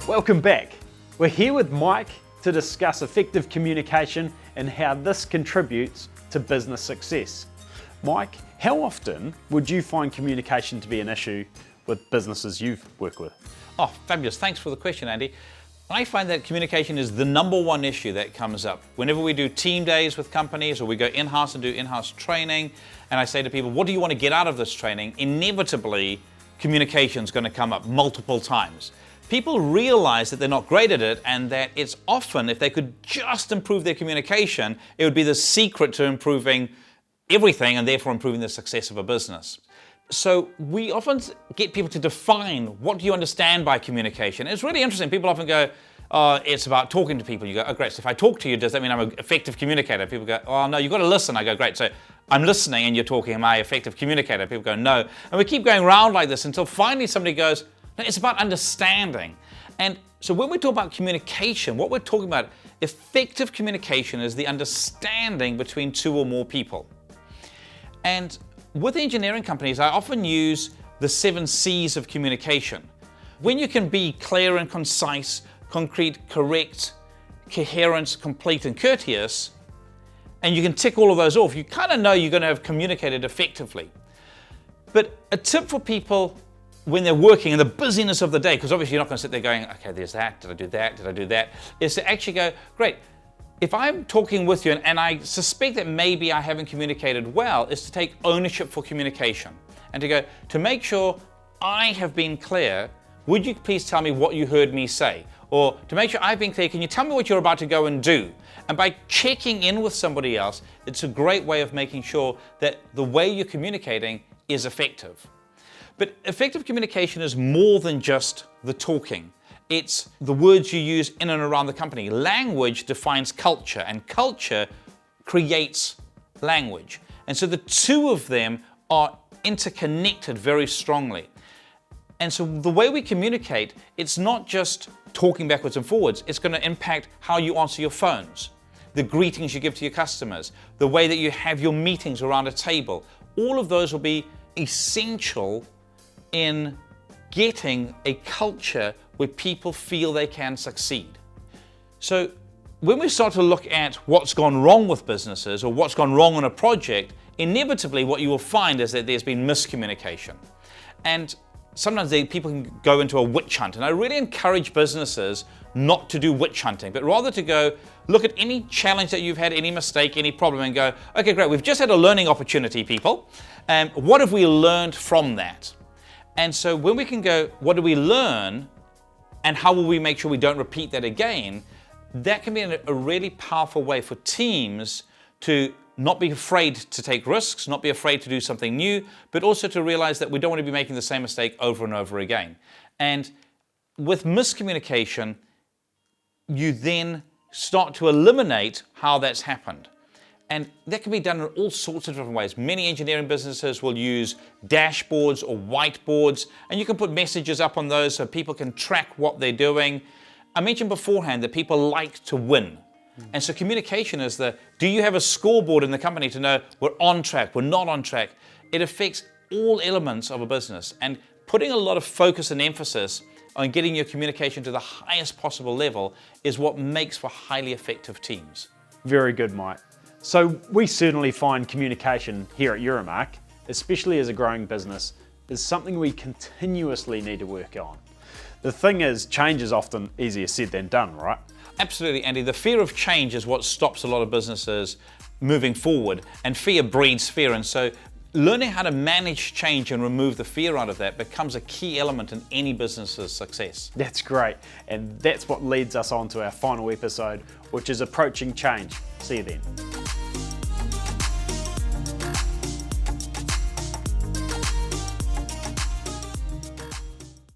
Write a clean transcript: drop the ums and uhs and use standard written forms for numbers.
Welcome back. We're here with Mike to discuss effective communication and how this contributes to business success. Mike, how often would you find communication to be an issue with businesses you've worked with? Oh, fabulous. Thanks for the question, Andy. I find that communication is the number one issue that comes up. Whenever we do team days with companies or we go in-house and do in-house training, and I say to people, what do you want to get out of this training? Inevitably, communication is going to come up multiple times. People realize that they're not great at it and that it's often, if they could just improve their communication, it would be the secret to improving everything and therefore improving the success of a business. So we often get people to define, what do you understand by communication? It's really interesting. People often go, oh, it's about talking to people. You go, oh, great. So if I talk to you, does that mean I'm an effective communicator? People go, oh, no, you've got to listen. I go, great. So I'm listening and you're talking. Am I an effective communicator? People go, no. And we keep going around like this until finally somebody goes, no, it's about understanding. And so when we talk about communication, what we're talking about, effective communication is the understanding between two or more people. And with engineering companies, I often use the 7 C's of communication. When you can be clear and concise, concrete, correct, coherent, complete, and courteous, and you can tick all of those off, you kind of know you're going to have communicated effectively. But a tip for people when they're working in the busyness of the day, because obviously you're not going to sit there going, okay, there's that, did I do that, did I do that, is to actually go, great. If I'm talking with you and I suspect that maybe I haven't communicated well, is to take ownership for communication and to go, to make sure I have been clear, would you please tell me what you heard me say? Or to make sure I've been clear, can you tell me what you're about to go and do? And by checking in with somebody else, it's a great way of making sure that the way you're communicating is effective. But effective communication is more than just the talking. It's the words you use in and around the company. Language defines culture, and culture creates language. And so the two of them are interconnected very strongly. And so the way we communicate, it's not just talking backwards and forwards, it's going to impact how you answer your phones, the greetings you give to your customers, the way that you have your meetings around a table. All of those will be essential in getting a culture where people feel they can succeed. So when we start to look at what's gone wrong with businesses or what's gone wrong on a project, inevitably what you will find is that there's been miscommunication. And sometimes people can go into a witch hunt. And I really encourage businesses not to do witch hunting, but rather to go look at any challenge that you've had, any mistake, any problem, and go, okay, great, we've just had a learning opportunity, people. What have we learned from that? And so when we can go, what do we learn? And how will we make sure we don't repeat that again? That can be a really powerful way for teams to not be afraid to take risks, not be afraid to do something new, but also to realize that we don't want to be making the same mistake over and over again. And with miscommunication, you then start to eliminate how that's happened. And that can be done in all sorts of different ways. Many engineering businesses will use dashboards or whiteboards, and you can put messages up on those so people can track what they're doing. I mentioned beforehand that people like to win. And so communication is do you have a scoreboard in the company to know we're on track, we're not on track? It affects all elements of a business. And putting a lot of focus and emphasis on getting your communication to the highest possible level is what makes for highly effective teams. Very good, Mike. So we certainly find communication here at Euromarc, especially as a growing business, is something we continuously need to work on. The thing is, change is often easier said than done, right? Absolutely, Andy. The fear of change is what stops a lot of businesses moving forward, and fear breeds fear. And so learning how to manage change and remove the fear out of that becomes a key element in any business's success. That's great. And that's what leads us on to our final episode, which is approaching change. See you then.